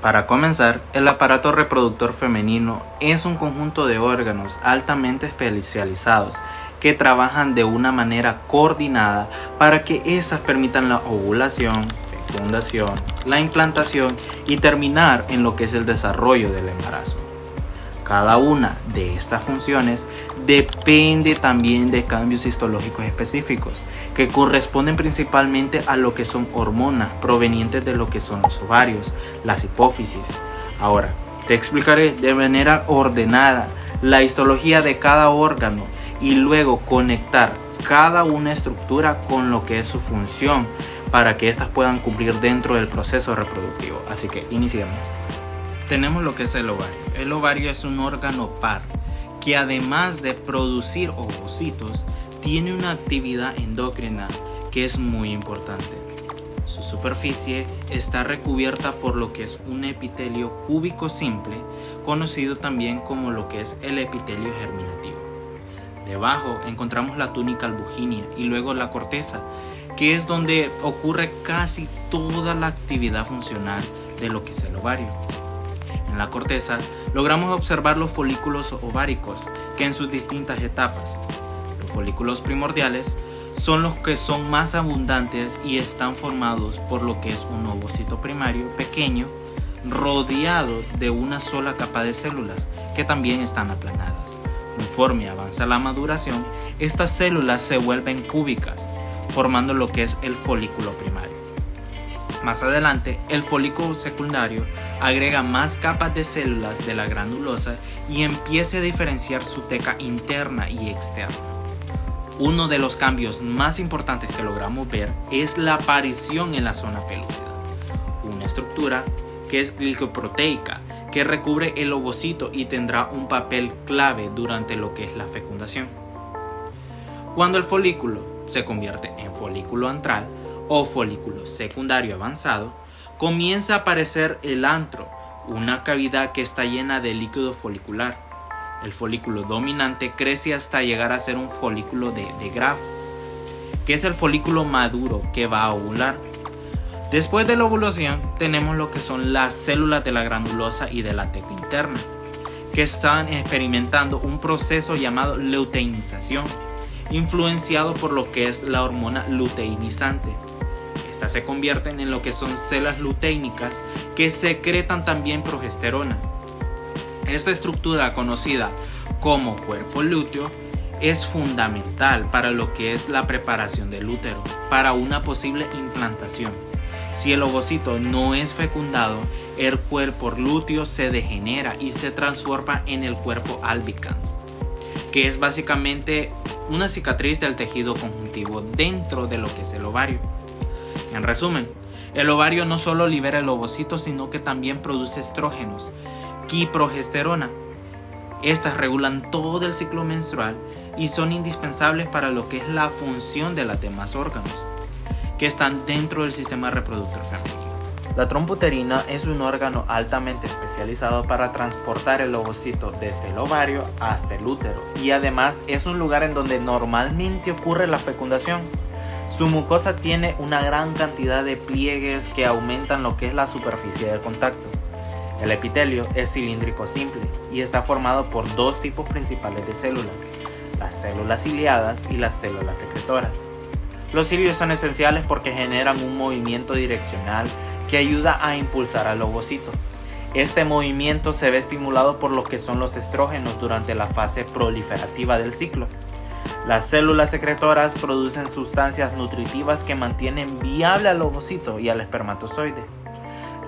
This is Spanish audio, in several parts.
Para comenzar, el aparato reproductor femenino es un conjunto de órganos altamente especializados que trabajan de una manera coordinada para que éstas permitan la ovulación, fecundación, la implantación y terminar en lo que es el desarrollo del embarazo. Cada una de estas funciones depende también de cambios histológicos específicos que corresponden principalmente a lo que son hormonas provenientes de lo que son los ovarios, las hipófisis. Ahora, te explicaré de manera ordenada la histología de cada órgano y luego conectar cada una estructura con lo que es su función para que éstas puedan cumplir dentro del proceso reproductivo. Así que iniciemos. Tenemos lo que es el ovario. El ovario es un órgano par que además de producir ovocitos, tiene una actividad endocrina que es muy importante. Su superficie está recubierta por lo que es un epitelio cúbico simple, conocido también como lo que es el epitelio germinativo. Debajo encontramos la túnica albuginea y luego la corteza, que es donde ocurre casi toda la actividad funcional de lo que es el ovario. En la corteza logramos observar los folículos ováricos, que en sus distintas etapas. Los folículos primordiales son los que son más abundantes y están formados por lo que es un ovocito primario pequeño, rodeado de una sola capa de células que también están aplanadas. Conforme avanza la maduración, estas células se vuelven cúbicas, formando lo que es el folículo primario. Más adelante, el folículo secundario agrega más capas de células de la granulosa y empieza a diferenciar su teca interna y externa. Uno de los cambios más importantes que logramos ver es la aparición en la zona pelúcida, una estructura que es glicoproteica que recubre el ovocito y tendrá un papel clave durante lo que es la fecundación. Cuando el folículo se convierte en folículo antral o folículo secundario avanzado, comienza a aparecer el antro, una cavidad que está llena de líquido folicular. El folículo dominante crece hasta llegar a ser un folículo de Graaf, que es el folículo maduro que va a ovular. Después de la ovulación tenemos lo que son las células de la granulosa y de la teca interna, que están experimentando un proceso llamado luteinización, influenciado por lo que es la hormona luteinizante. Estas se convierten en lo que son células luteínicas que secretan también progesterona. Esta estructura conocida como cuerpo lúteo es fundamental para lo que es la preparación del útero para una posible implantación. Si el ovocito no es fecundado, el cuerpo lúteo se degenera y se transforma en el cuerpo albicans, que es básicamente una cicatriz del tejido conjuntivo dentro de lo que es el ovario. En resumen, el ovario no solo libera el ovocito, sino que también produce estrógenos y progesterona. Estas regulan todo el ciclo menstrual y son indispensables para lo que es la función de los demás órganos que están dentro del sistema reproductor femenino. La trompa uterina es un órgano altamente especializado para transportar el ovocito desde el ovario hasta el útero y además es un lugar en donde normalmente ocurre la fecundación. Su mucosa tiene una gran cantidad de pliegues que aumentan lo que es la superficie de contacto. El epitelio es cilíndrico simple y está formado por dos tipos principales de células, las células ciliadas y las células secretoras. Los cilios son esenciales porque generan un movimiento direccional que ayuda a impulsar al ovocito. Este movimiento se ve estimulado por lo que son los estrógenos durante la fase proliferativa del ciclo. Las células secretoras producen sustancias nutritivas que mantienen viable al ovocito y al espermatozoide.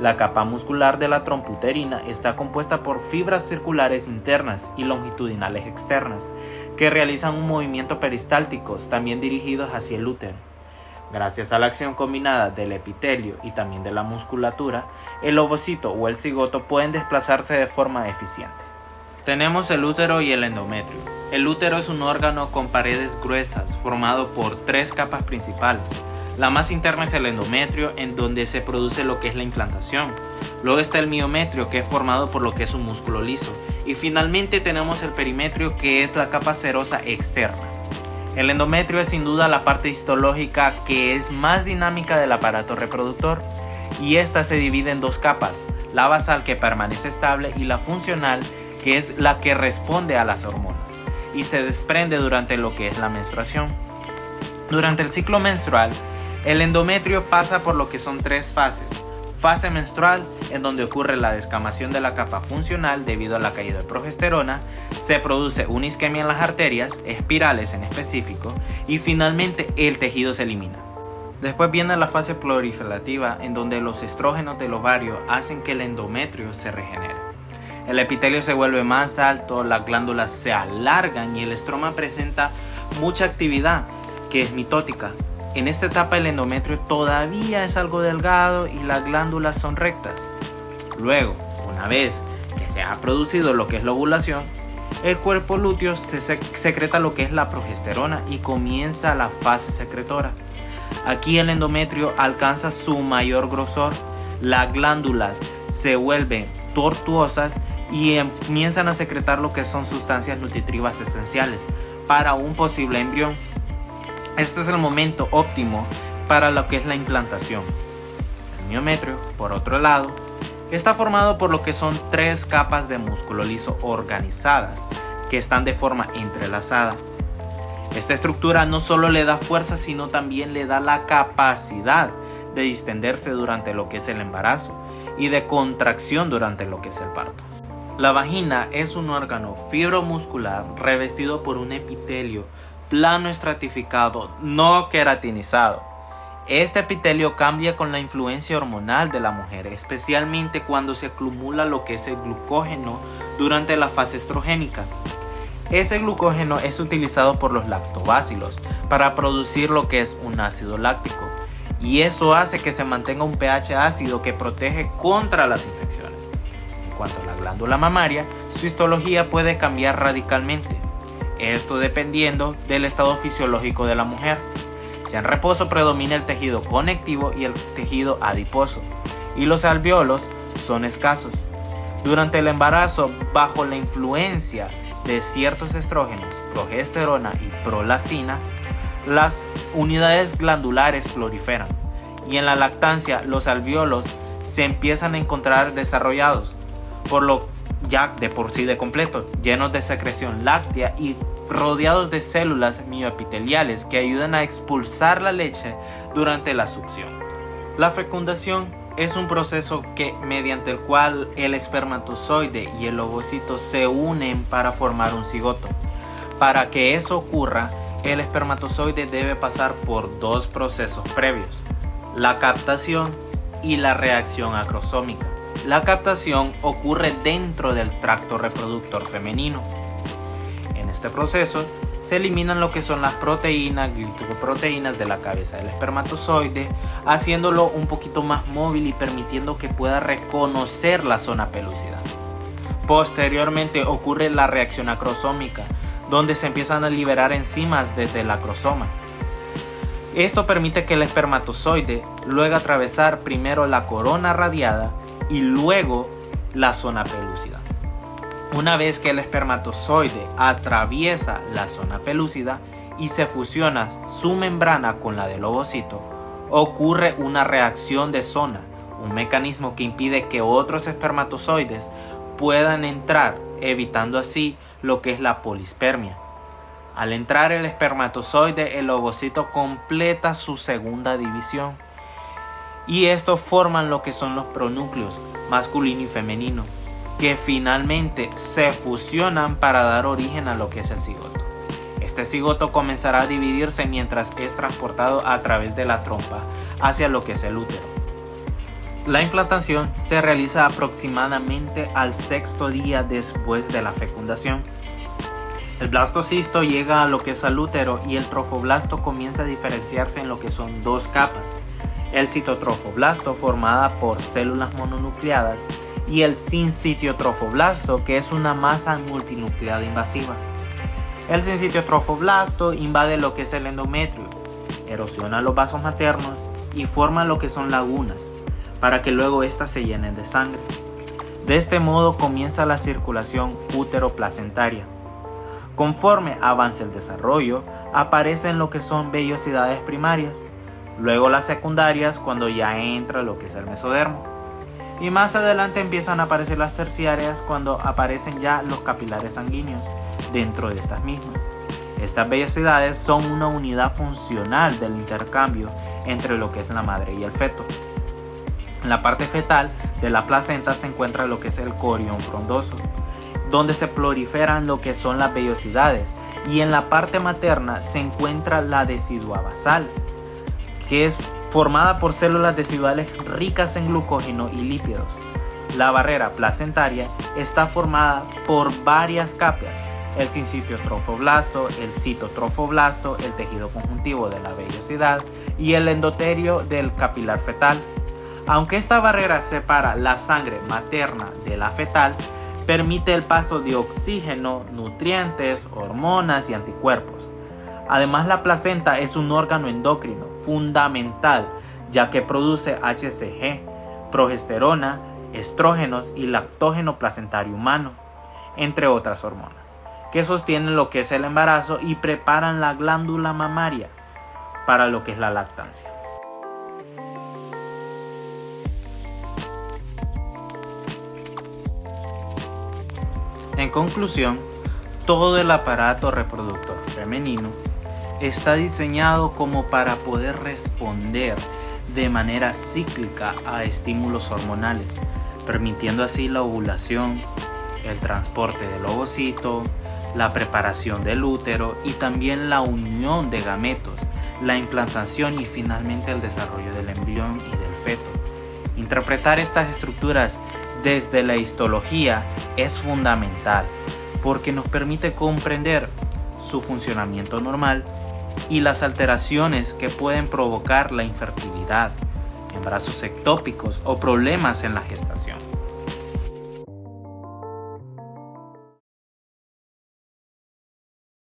La capa muscular de la trompa uterina está compuesta por fibras circulares internas y longitudinales externas que realizan un movimiento peristálticos también dirigidos hacia el útero. Gracias a la acción combinada del epitelio y también de la musculatura, el ovocito o el cigoto pueden desplazarse de forma eficiente. Tenemos el útero y el endometrio. El útero es un órgano con paredes gruesas formado por tres capas principales. La más interna es el endometrio, en donde se produce lo que es la implantación. Luego está el miometrio, que es formado por lo que es un músculo liso. Y finalmente tenemos el perimetrio, que es la capa serosa externa. El endometrio es sin duda la parte histológica que es más dinámica del aparato reproductor. Y esta se divide en dos capas, la basal que permanece estable y la funcional que es la que responde a las hormonas y se desprende durante lo que es la menstruación. Durante el ciclo menstrual, el endometrio pasa por lo que son 3 fases. Fase menstrual, en donde ocurre la descamación de la capa funcional debido a la caída de progesterona, se produce una isquemia en las arterias, espirales en específico, y finalmente el tejido se elimina. Después viene la fase proliferativa, en donde los estrógenos del ovario hacen que el endometrio se regenere. El epitelio se vuelve más alto, las glándulas se alargan y el estroma presenta mucha actividad, que es mitótica. En esta etapa el endometrio todavía es algo delgado y las glándulas son rectas. Luego, una vez que se ha producido lo que es la ovulación, el cuerpo lúteo secreta lo que es la progesterona y comienza la fase secretora. Aquí el endometrio alcanza su mayor grosor, las glándulas se vuelven tortuosas y comienzan a secretar lo que son sustancias nutritivas esenciales para un posible embrión. Este es el momento óptimo para lo que es la implantación. El miometrio, por otro lado, está formado por lo que son 3 capas de músculo liso organizadas que están de forma entrelazada. Esta estructura no solo le da fuerza, sino también le da la capacidad de distenderse durante lo que es el embarazo y de contracción durante lo que es el parto. La vagina es un órgano fibromuscular revestido por un epitelio plano estratificado no queratinizado. Este epitelio cambia con la influencia hormonal de la mujer, especialmente cuando se acumula lo que es el glucógeno durante la fase estrogénica. Ese glucógeno es utilizado por los lactobacilos para producir lo que es un ácido láctico, y eso hace que se mantenga un pH ácido que protege contra las infecciones. En cuanto a la glándula mamaria, su histología puede cambiar radicalmente. Esto dependiendo del estado fisiológico de la mujer. Ya en reposo predomina el tejido conectivo y el tejido adiposo, y los alvéolos son escasos. Durante el embarazo, bajo la influencia de ciertos estrógenos, progesterona y prolactina, las unidades glandulares proliferan, y en la lactancia los alvéolos se empiezan a encontrar desarrollados, por lo ya de por sí de completo, llenos de secreción láctea y rodeados de células mioepiteliales que ayudan a expulsar la leche durante la succión. La fecundación es un proceso mediante el cual el espermatozoide y el ovocito se unen para formar un cigoto. Para que eso ocurra, el espermatozoide debe pasar por 2 procesos previos: la captación y la reacción acrosómica. La captación ocurre dentro del tracto reproductor femenino. En este proceso se eliminan lo que son las proteínas, glicoproteínas de la cabeza del espermatozoide, haciéndolo un poquito más móvil y permitiendo que pueda reconocer la zona pelúcida. Posteriormente ocurre la reacción acrosómica, donde se empiezan a liberar enzimas desde el acrosoma. Esto permite que el espermatozoide luego atravesar primero la corona radiada y luego la zona pelúcida. Una vez que el espermatozoide atraviesa la zona pelúcida y se fusiona su membrana con la del ovocito, ocurre una reacción de zona, un mecanismo que impide que otros espermatozoides puedan entrar, evitando así lo que es la polispermia. Al entrar el espermatozoide, el ovocito completa su segunda división, y estos forman lo que son los pronúcleos masculino y femenino, que finalmente se fusionan para dar origen a lo que es el cigoto. Este cigoto comenzará a dividirse mientras es transportado a través de la trompa hacia lo que es el útero. La implantación se realiza aproximadamente al 6º día después de la fecundación. El blastocisto llega a lo que es el útero y el trofoblasto comienza a diferenciarse en lo que son 2 capas: el citotrofoblasto, formada por células mononucleadas, y el sincitiotrofoblasto, que es una masa multinucleada invasiva. El sincitiotrofoblasto invade lo que es el endometrio, erosiona los vasos maternos y forma lo que son lagunas, para que luego éstas se llenen de sangre. De este modo comienza la circulación útero-placentaria. Conforme avance el desarrollo, aparecen lo que son vellosidades primarias, luego las secundarias cuando ya entra lo que es el mesodermo. y más adelante empiezan a aparecer las terciarias cuando aparecen ya los capilares sanguíneos dentro de estas mismas. Estas vellosidades son una unidad funcional del intercambio entre lo que es la madre y el feto. En la parte fetal de la placenta se encuentra lo que es el corión frondoso, donde se proliferan lo que son las vellosidades, y en la parte materna se encuentra la decidua basal, que es formada por células deciduales ricas en glucógeno y lípidos. La barrera placentaria está formada por varias capas: el sincitio trofoblasto, el citotrofoblasto, el tejido conjuntivo de la vellosidad y el endotelio del capilar fetal. Aunque esta barrera separa la sangre materna de la fetal, permite el paso de oxígeno, nutrientes, hormonas y anticuerpos. Además, la placenta es un órgano endocrino fundamental, ya que produce HCG, progesterona, estrógenos y lactógeno placentario humano, entre otras hormonas, que sostienen lo que es el embarazo y preparan la glándula mamaria para lo que es la lactancia. En conclusión, todo el aparato reproductor femenino está diseñado como para poder responder de manera cíclica a estímulos hormonales, permitiendo así la ovulación, el transporte del ovocito, la preparación del útero y también la unión de gametos, la implantación y finalmente el desarrollo del embrión y del feto. Interpretar estas estructuras desde la histología es fundamental porque nos permite comprender su funcionamiento normal y las alteraciones que pueden provocar la infertilidad, embarazos ectópicos o problemas en la gestación.